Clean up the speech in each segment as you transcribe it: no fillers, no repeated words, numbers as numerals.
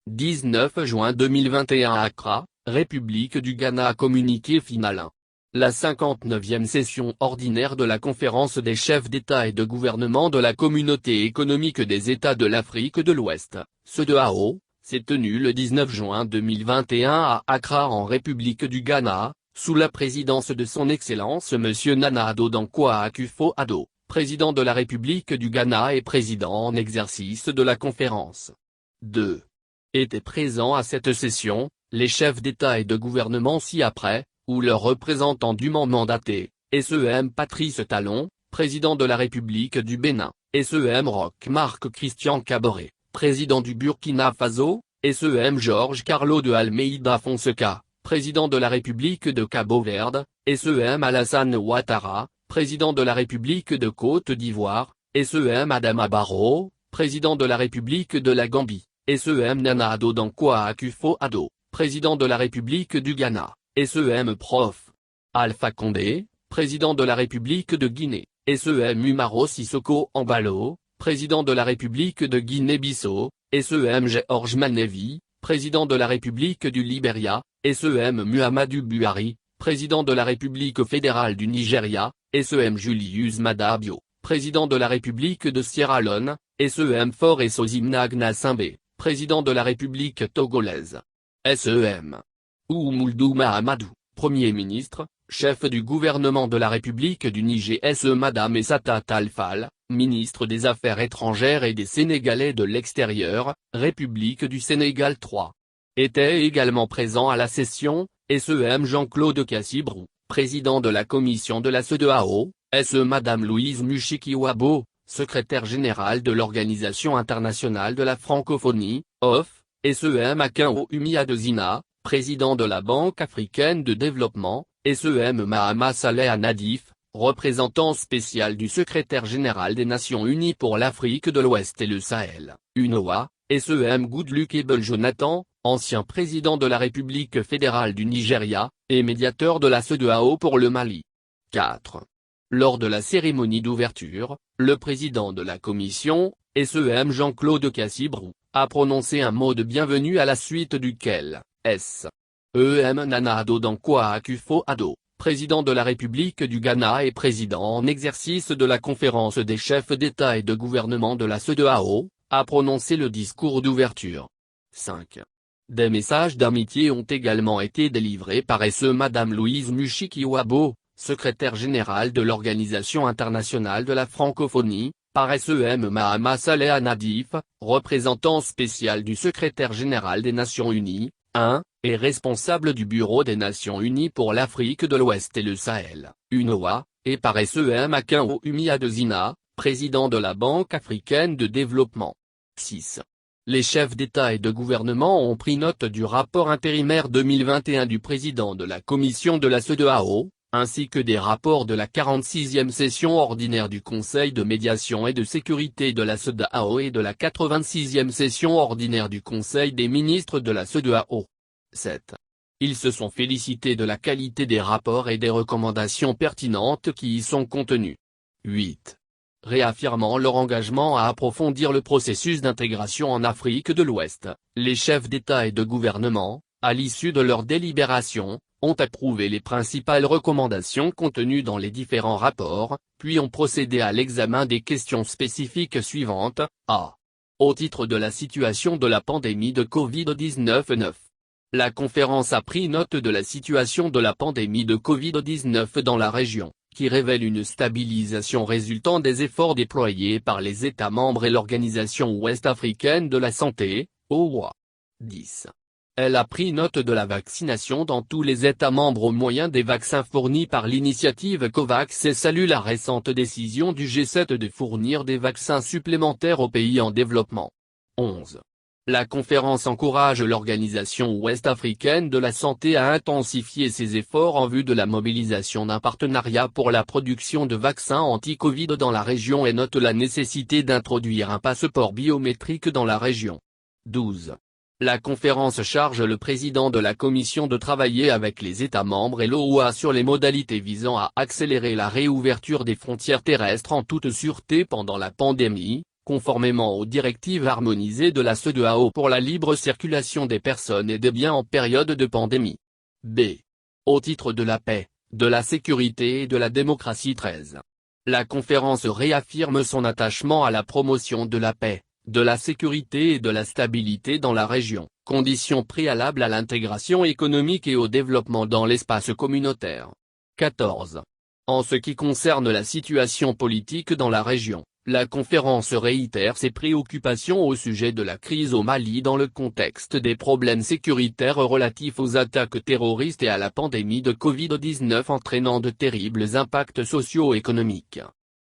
19 juin 2021 à Accra, République du Ghana. Communiqué final 1. La 59e session ordinaire de la Conférence des chefs d'État et de gouvernement de la Communauté économique des États de l'Afrique de l'Ouest, CEDEAO, s'est tenue le 19 juin 2021 à Accra en République du Ghana, sous la présidence de son Excellence M. Nana Addo Dankwa Akufo-Addo, président de la République du Ghana et président en exercice de la conférence. 2. Étaient présents à cette session, les chefs d'État et de gouvernement ci-après, ou leurs représentants dûment mandatés, SEM Patrice Talon, président de la République du Bénin, SEM Roch Marc Christian Kaboré, président du Burkina Faso, SEM Georges Carlo de Almeida Fonseca, président de la République de Cabo-Verde, SEM Alassane Ouattara, président de la République de Côte d'Ivoire, SEM Adama Barrow, président de la République de la Gambie, SEM Nana Addo Dankwa Akufo-Addo, président de la République du Ghana, SEM Prof. Alpha Condé, président de la République de Guinée, SEM Umaro Sissoko Embalo, président de la République de Guinée-Bissau, SEM George Manevi, président de la République du Libéria, SEM Muhammadu Buhari, président de la République fédérale du Nigeria, SEM Julius Maada Bio, président de la République de Sierra Leone, SEM Faure Sozimna Gnassingbé, président de la République togolaise. SEM Oumoudou Mahamadou, Premier ministre, chef du gouvernement de la République du Niger. Madame Essata Tall Fall, ministre des Affaires étrangères et des Sénégalais de l'extérieur, République du Sénégal 3. Était également présent à la session, SEM Jean-Claude Cassibrou, président de la commission de la CEDEAO, Madame Louise Mushikiwabo, secrétaire générale de l'Organisation internationale de la francophonie, OF, SEM Akinwo Adesina, président de la Banque africaine de développement, SEM Mahama Saleh Nadif, représentant spécial du secrétaire général des Nations Unies pour l'Afrique de l'Ouest et le Sahel, UNOA, SEM Goodluck Ebele Jonathan, ancien président de la République fédérale du Nigeria, et médiateur de la CEDEAO pour le Mali. 4. Lors de la cérémonie d'ouverture, le président de la commission, SEM Jean-Claude Cassibrou, a prononcé un mot de bienvenue à la suite duquel, SEM Nana Addo Dankwa Akufo-Addo, président de la République du Ghana et président en exercice de la conférence des chefs d'État et de gouvernement de la CEDEAO, a prononcé le discours d'ouverture. 5. Des messages d'amitié ont également été délivrés par Madame Louise Mushikiwabo, secrétaire générale de l'Organisation internationale de la francophonie, par SEM Mahama Saleh Nadif, représentant spécial du secrétaire général des Nations Unies, 1, et responsable du Bureau des Nations Unies pour l'Afrique de l'Ouest et le Sahel, UNOA, et par SEM Akinwo Adesina, président de la Banque africaine de développement. 6. Les chefs d'État et de gouvernement ont pris note du rapport intérimaire 2021 du président de la commission de la CEDEAO, ainsi que des rapports de la 46e session ordinaire du Conseil de médiation et de sécurité de la CEDEAO et de la 86e session ordinaire du Conseil des ministres de la CEDEAO. 7. Ils se sont félicités de la qualité des rapports et des recommandations pertinentes qui y sont contenues. 8. Réaffirmant leur engagement à approfondir le processus d'intégration en Afrique de l'Ouest, les chefs d'État et de gouvernement, à l'issue de leur délibération, ont approuvé les principales recommandations contenues dans les différents rapports, puis ont procédé à l'examen des questions spécifiques suivantes. A. Au titre de la situation de la pandémie de Covid-19. La conférence a pris note de la situation de la pandémie de Covid-19 dans la région, qui révèle une stabilisation résultant des efforts déployés par les États membres et l'Organisation ouest-africaine de la santé, OUA. 10. Elle a pris note de la vaccination dans tous les États membres au moyen des vaccins fournis par l'initiative COVAX et salue la récente décision du G7 de fournir des vaccins supplémentaires aux pays en développement. 11. La conférence encourage l'Organisation ouest-africaine de la santé à intensifier ses efforts en vue de la mobilisation d'un partenariat pour la production de vaccins anti-Covid dans la région et note la nécessité d'introduire un passeport biométrique dans la région. 12. La conférence charge le président de la commission de travailler avec les États membres et l'OUA sur les modalités visant à accélérer la réouverture des frontières terrestres en toute sûreté pendant la pandémie, conformément aux directives harmonisées de la CEDEAO pour la libre circulation des personnes et des biens en période de pandémie. B. Au titre de la paix, de la sécurité et de la démocratie. 13. La conférence réaffirme son attachement à la promotion de la paix, de la sécurité et de la stabilité dans la région, condition préalable à l'intégration économique et au développement dans l'espace communautaire. 14. En ce qui concerne la situation politique dans la région, la conférence réitère ses préoccupations au sujet de la crise au Mali dans le contexte des problèmes sécuritaires relatifs aux attaques terroristes et à la pandémie de Covid-19 entraînant de terribles impacts socio-économiques.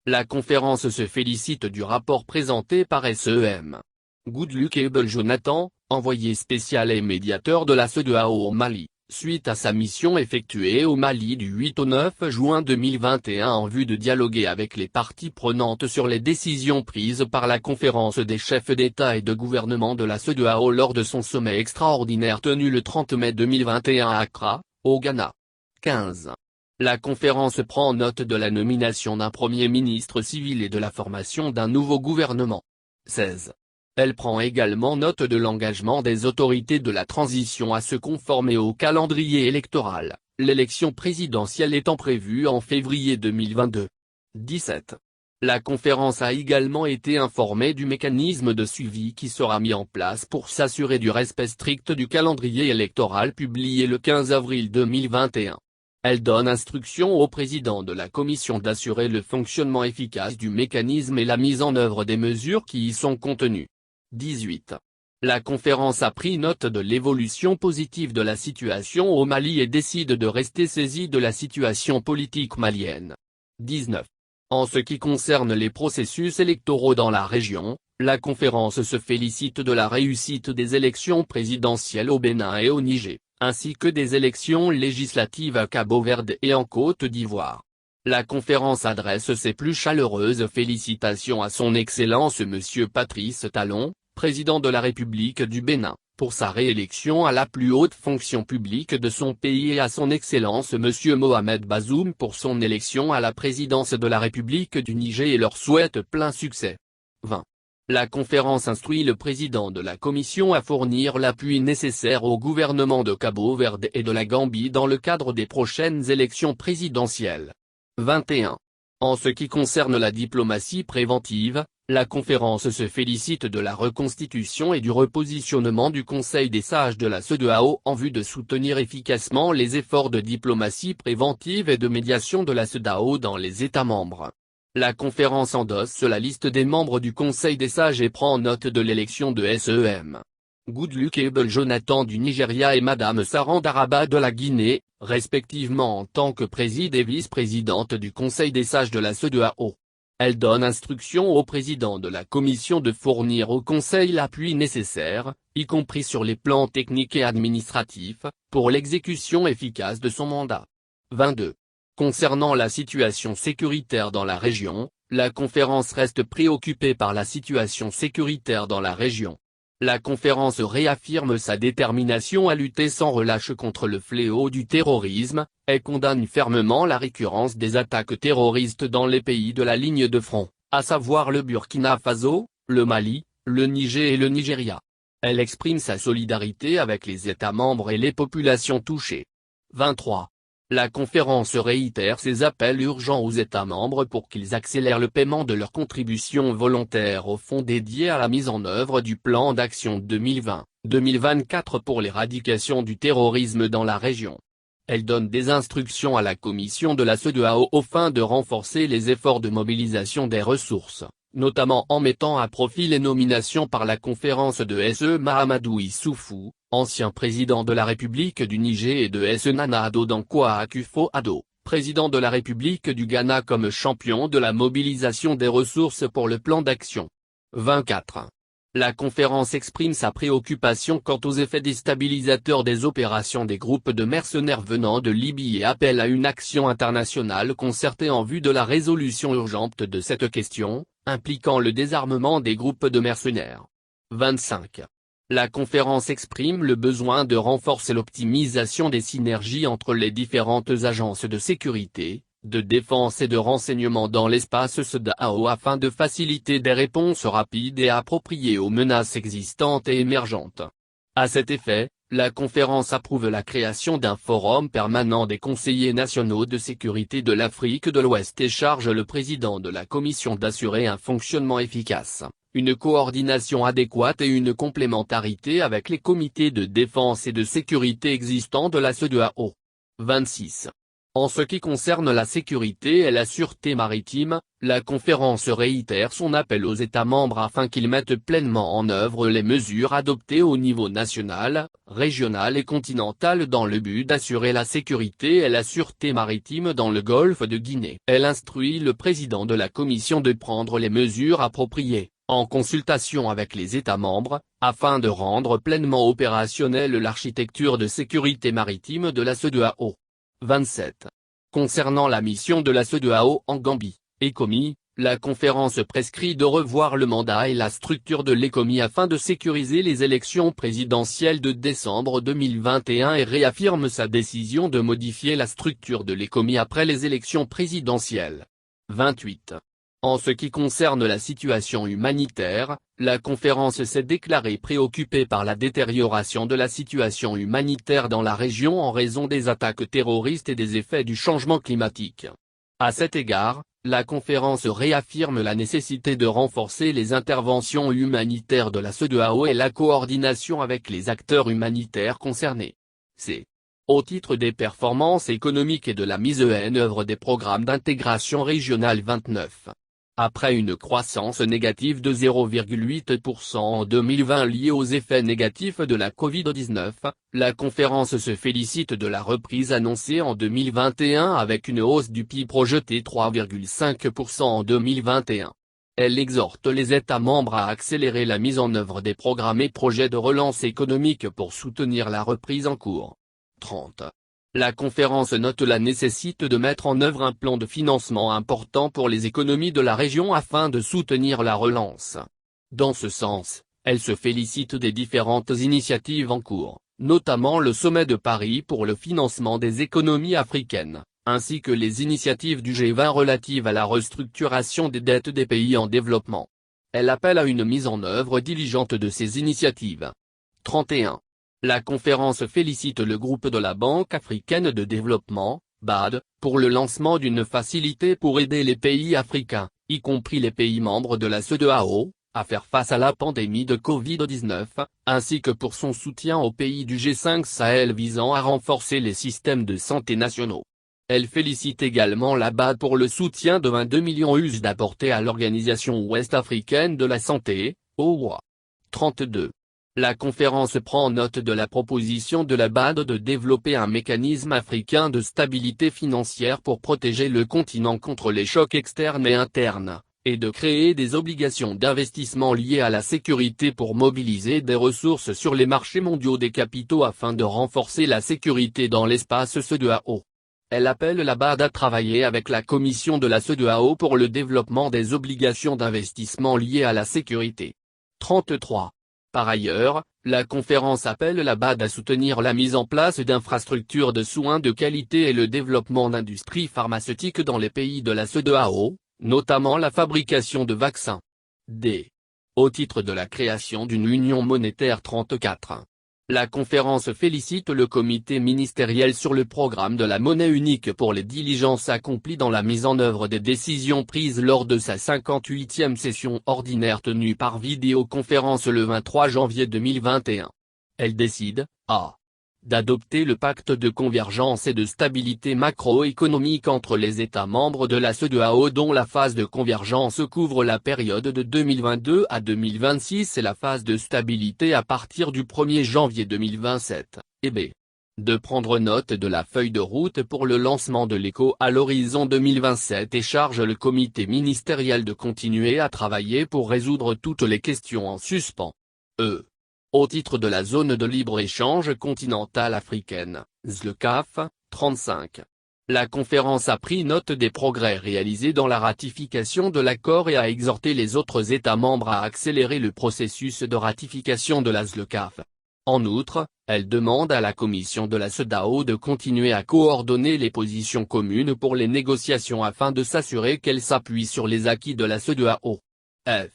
La conférence se félicite du rapport présenté par SEM. Goodluck Jonathan, envoyé spécial et médiateur de la CEDEAO au Mali, suite à sa mission effectuée au Mali du 8 au 9 juin 2021 en vue de dialoguer avec les parties prenantes sur les décisions prises par la conférence des chefs d'État et de gouvernement de la CEDEAO lors de son sommet extraordinaire tenu le 30 mai 2021 à Accra, au Ghana. 15. La conférence prend note de la nomination d'un Premier ministre civil et de la formation d'un nouveau gouvernement. 16. Elle prend également note de l'engagement des autorités de la transition à se conformer au calendrier électoral, l'élection présidentielle étant prévue en février 2022. 17. La conférence a également été informée du mécanisme de suivi qui sera mis en place pour s'assurer du respect strict du calendrier électoral publié le 15 avril 2021. Elle donne instruction au président de la commission d'assurer le fonctionnement efficace du mécanisme et la mise en œuvre des mesures qui y sont contenues. 18. La conférence a pris note de l'évolution positive de la situation au Mali et décide de rester saisie de la situation politique malienne. 19. En ce qui concerne les processus électoraux dans la région, la conférence se félicite de la réussite des élections présidentielles au Bénin et au Niger, ainsi que des élections législatives à Cabo-Verde et en Côte d'Ivoire. La conférence adresse ses plus chaleureuses félicitations à son Excellence Monsieur Patrice Talon, président de la République du Bénin, pour sa réélection à la plus haute fonction publique de son pays et à son Excellence Monsieur Mohamed Bazoum pour son élection à la présidence de la République du Niger et leur souhaite plein succès. 20. La conférence instruit le président de la Commission à fournir l'appui nécessaire au gouvernement de Cabo-Verde et de la Gambie dans le cadre des prochaines élections présidentielles. 21. En ce qui concerne la diplomatie préventive, la conférence se félicite de la reconstitution et du repositionnement du Conseil des sages de la CEDEAO en vue de soutenir efficacement les efforts de diplomatie préventive et de médiation de la CEDEAO dans les États membres. La conférence endosse la liste des membres du Conseil des sages et prend note de l'élection de SEM. Goodluck Jonathan du Nigeria et Madame Saran Daraba de la Guinée, respectivement en tant que présidente et vice-présidente du Conseil des sages de la CEDEAO. Elle donne instruction au président de la Commission de fournir au Conseil l'appui nécessaire, y compris sur les plans techniques et administratifs, pour l'exécution efficace de son mandat. 22. Concernant la situation sécuritaire dans la région, la conférence reste préoccupée par la situation sécuritaire dans la région. La conférence réaffirme sa détermination à lutter sans relâche contre le fléau du terrorisme, et condamne fermement la récurrence des attaques terroristes dans les pays de la ligne de front, à savoir le Burkina Faso, le Mali, le Niger et le Nigeria. Elle exprime sa solidarité avec les États membres et les populations touchées. 23. La conférence réitère ses appels urgents aux États membres pour qu'ils accélèrent le paiement de leurs contributions volontaires au fonds dédié à la mise en œuvre du plan d'action 2020-2024 pour l'éradication du terrorisme dans la région. Elle donne des instructions à la commission de la CEDEAO aux fins de renforcer les efforts de mobilisation des ressources, notamment en mettant à profit les nominations par la conférence de S.E. Mahamadou Issoufou, ancien président de la République du Niger et de S. Nana Addo Dankwa Akufo-Addo, président de la République du Ghana comme champion de la mobilisation des ressources pour le plan d'action. 24. La conférence exprime sa préoccupation quant aux effets déstabilisateurs des opérations des groupes de mercenaires venant de Libye et appelle à une action internationale concertée en vue de la résolution urgente de cette question, impliquant le désarmement des groupes de mercenaires. 25. La conférence exprime le besoin de renforcer l'optimisation des synergies entre les différentes agences de sécurité, de défense et de renseignement dans l'espace CEDEAO afin de faciliter des réponses rapides et appropriées aux menaces existantes et émergentes. À cet effet, la conférence approuve la création d'un forum permanent des conseillers nationaux de sécurité de l'Afrique de l'Ouest et charge le président de la commission d'assurer un fonctionnement efficace, une coordination adéquate et une complémentarité avec les comités de défense et de sécurité existants de la CEDEAO. 26. En ce qui concerne la sécurité et la sûreté maritime, la conférence réitère son appel aux États membres afin qu'ils mettent pleinement en œuvre les mesures adoptées au niveau national, régional et continental dans le but d'assurer la sécurité et la sûreté maritime dans le golfe de Guinée. Elle instruit le président de la Commission de prendre les mesures appropriées, en consultation avec les États membres, afin de rendre pleinement opérationnelle l'architecture de sécurité maritime de la CEDEAO. 27. Concernant la mission de la CEDEAO en Gambie, ECOMI, la conférence prescrit de revoir le mandat et la structure de l'ECOMI afin de sécuriser les élections présidentielles de décembre 2021 et réaffirme sa décision de modifier la structure de l'ECOMI après les élections présidentielles. 28. En ce qui concerne la situation humanitaire, la conférence s'est déclarée préoccupée par la détérioration de la situation humanitaire dans la région en raison des attaques terroristes et des effets du changement climatique. À cet égard, la conférence réaffirme la nécessité de renforcer les interventions humanitaires de la CEDEAO et la coordination avec les acteurs humanitaires concernés. C'est au titre des performances économiques et de la mise en œuvre des programmes d'intégration régionale 29. Après une croissance négative de 0,8% en 2020 liée aux effets négatifs de la Covid-19, la conférence se félicite de la reprise annoncée en 2021 avec une hausse du PIB projetée 3,5% en 2021. Elle exhorte les États membres à accélérer la mise en œuvre des programmes et projets de relance économique pour soutenir la reprise en cours. 30. La conférence note la nécessité de mettre en œuvre un plan de financement important pour les économies de la région afin de soutenir la relance. Dans ce sens, elle se félicite des différentes initiatives en cours, notamment le sommet de Paris pour le financement des économies africaines, ainsi que les initiatives du G20 relatives à la restructuration des dettes des pays en développement. Elle appelle à une mise en œuvre diligente de ces initiatives. 31. La conférence félicite le groupe de la Banque africaine de développement, BAD, pour le lancement d'une facilité pour aider les pays africains, y compris les pays membres de la CEDEAO, à faire face à la pandémie de Covid-19, ainsi que pour son soutien aux pays du G5 Sahel visant à renforcer les systèmes de santé nationaux. Elle félicite également la BAD pour le soutien de 22 millions US apporté à l'Organisation ouest-africaine de la santé, OUA. 32. La conférence prend note de la proposition de la BAD de développer un mécanisme africain de stabilité financière pour protéger le continent contre les chocs externes et internes, et de créer des obligations d'investissement liées à la sécurité pour mobiliser des ressources sur les marchés mondiaux des capitaux afin de renforcer la sécurité dans l'espace CEDEAO. Elle appelle la BAD à travailler avec la commission de la CEDEAO pour le développement des obligations d'investissement liées à la sécurité. 33. Par ailleurs, la conférence appelle la BAD à soutenir la mise en place d'infrastructures de soins de qualité et le développement d'industries pharmaceutiques dans les pays de la CEDEAO, notamment la fabrication de vaccins. D. Au titre de la création d'une union monétaire 34. La conférence félicite le comité ministériel sur le programme de la monnaie unique pour les diligences accomplies dans la mise en œuvre des décisions prises lors de sa 58e session ordinaire tenue par vidéoconférence le 23 janvier 2021. Elle décide, d'adopter le pacte de convergence et de stabilité macroéconomique entre les États membres de la CEDEAO dont la phase de convergence couvre la période de 2022 à 2026 et la phase de stabilité à partir du 1er janvier 2027, et b. De prendre note de la feuille de route pour le lancement de l'ECO à l'horizon 2027 et charge le comité ministériel de continuer à travailler pour résoudre toutes les questions en suspens. Au titre de la zone de libre-échange continentale africaine, ZLECAf, 35. La conférence a pris note des progrès réalisés dans la ratification de l'accord et a exhorté les autres États membres à accélérer le processus de ratification de la ZLECAf. En outre, Elle demande à la commission de la CEDEAO de continuer à coordonner les positions communes pour les négociations afin de s'assurer qu'elles s'appuient sur les acquis de la CEDEAO. F.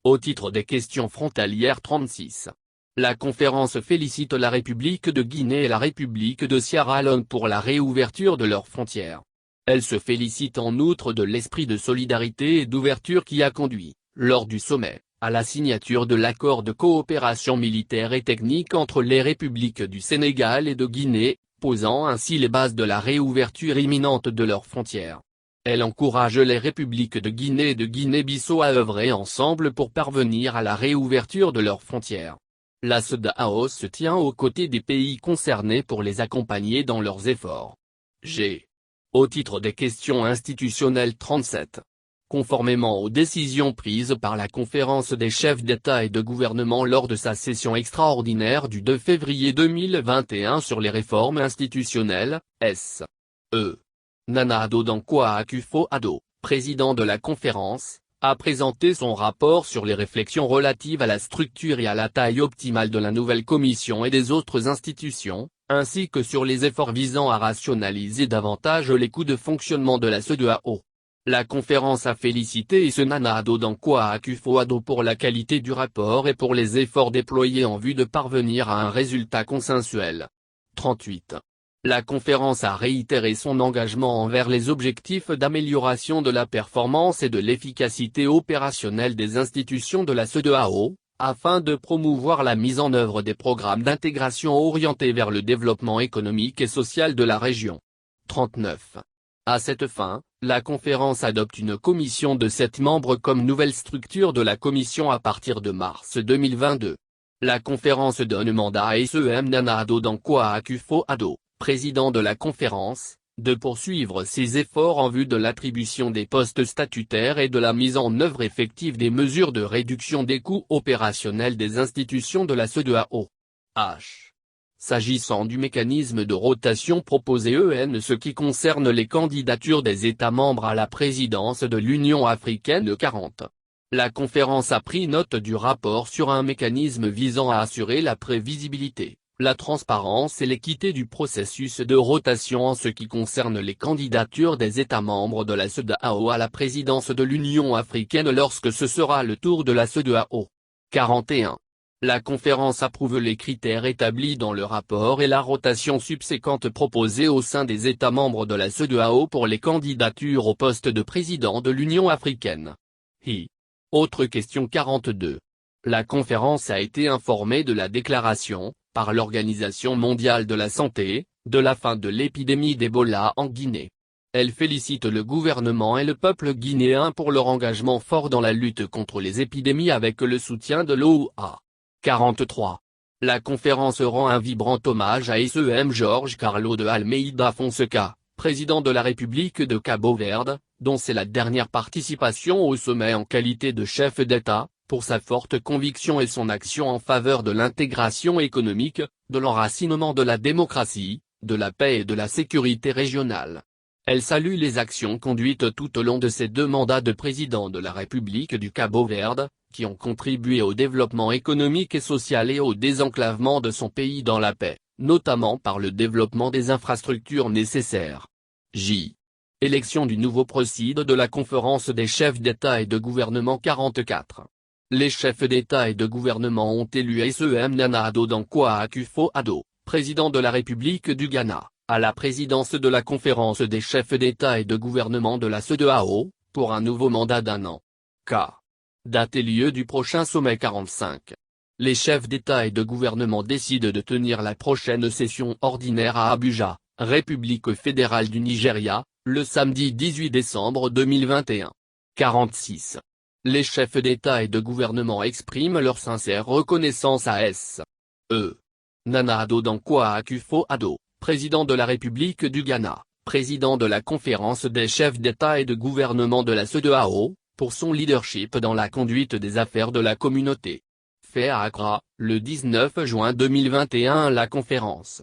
Au titre des questions frontalières 36. La conférence félicite la République de Guinée et la République de Sierra Leone pour la réouverture de leurs frontières. Elle se félicite en outre de l'esprit de solidarité et d'ouverture qui a conduit, lors du sommet, à la signature de l'accord de coopération militaire et technique entre les républiques du Sénégal et de Guinée, posant ainsi les bases de la réouverture imminente de leurs frontières. Elle encourage les républiques de Guinée et de Guinée-Bissau à œuvrer ensemble pour parvenir à la réouverture de leurs frontières. La CEDEAO se tient aux côtés des pays concernés pour les accompagner dans leurs efforts. G. Au titre des questions institutionnelles 37. Conformément aux décisions prises par la conférence des chefs d'État et de gouvernement lors de sa session extraordinaire du 2 février 2021 sur les réformes institutionnelles, S. E. Nana Addo Dankwa Akufo-Addo, président de la conférence, a présenté son rapport sur les réflexions relatives à la structure et à la taille optimale de la nouvelle commission et des autres institutions, ainsi que sur les efforts visant à rationaliser davantage les coûts de fonctionnement de la CEDEAO. La conférence a félicité Nana Addo Dankwa Akufo-Addo pour la qualité du rapport et pour les efforts déployés en vue de parvenir à un résultat consensuel. 38. La conférence a réitéré son engagement envers les objectifs d'amélioration de la performance et de l'efficacité opérationnelle des institutions de la CEDEAO, afin de promouvoir la mise en œuvre des programmes d'intégration orientés vers le développement économique et social de la région. 39. À cette fin, la conférence adopte une commission de 7 membres comme nouvelle structure de la commission à partir de mars 2022. La conférence donne mandat à Nana Addo Dankwa Akufo-Addo, président de la conférence, de poursuivre ses efforts en vue de l'attribution des postes statutaires et de la mise en œuvre effective des mesures de réduction des coûts opérationnels des institutions de la CEDEAO. H. S'agissant du mécanisme de rotation proposé ce qui concerne les candidatures des États membres à la présidence de l'Union africaine 40. La conférence a pris note du rapport sur un mécanisme visant à assurer la prévisibilité, la transparence et l'équité du processus de rotation en ce qui concerne les candidatures des États membres de la CEDEAO à la présidence de l'Union africaine lorsque ce sera le tour de la CEDEAO. 41. La conférence approuve les critères établis dans le rapport et la rotation subséquente proposée au sein des États membres de la CEDEAO pour les candidatures au poste de président de l'Union africaine. Autre question 42. La conférence a été informée de la déclaration, par l'Organisation mondiale de la santé, de la fin de l'épidémie d'Ebola en Guinée. Elle félicite le gouvernement et le peuple guinéen pour leur engagement fort dans la lutte contre les épidémies avec le soutien de l'OUA. 43. La conférence rend un vibrant hommage à Jorge Carlos de Almeida Fonseca, président de la République de Cabo-Verde, dont c'est la dernière participation au sommet en qualité de chef d'État, pour sa forte conviction et son action en faveur de l'intégration économique, de l'enracinement de la démocratie, de la paix et de la sécurité régionale. Elle salue les actions conduites tout au long de ses 2 mandats de président de la République du Cabo-Verde, qui ont contribué au développement économique et social et au désenclavement de son pays dans la paix, notamment par le développement des infrastructures nécessaires. J. Élection du nouveau président de la conférence des chefs d'État et de gouvernement 44. Les chefs d'État et de gouvernement ont élu Nana Addo Dankwa Akufo-Addo, président de la République du Ghana, à la présidence de la conférence des chefs d'État et de gouvernement de la CEDEAO, pour un nouveau mandat d'1 an. K. Date et lieu du prochain sommet 45. Les chefs d'État et de gouvernement décident de tenir la prochaine session ordinaire à Abuja, République fédérale du Nigeria, le samedi 18 décembre 2021. 46. Les chefs d'État et de gouvernement expriment leur sincère reconnaissance à Nana Addo Dankwa Akufo-Addo, président de la République du Ghana, président de la conférence des chefs d'État et de gouvernement de la CEDEAO, pour son leadership dans la conduite des affaires de la communauté. Fait à Accra, le 19 juin 2021. La conférence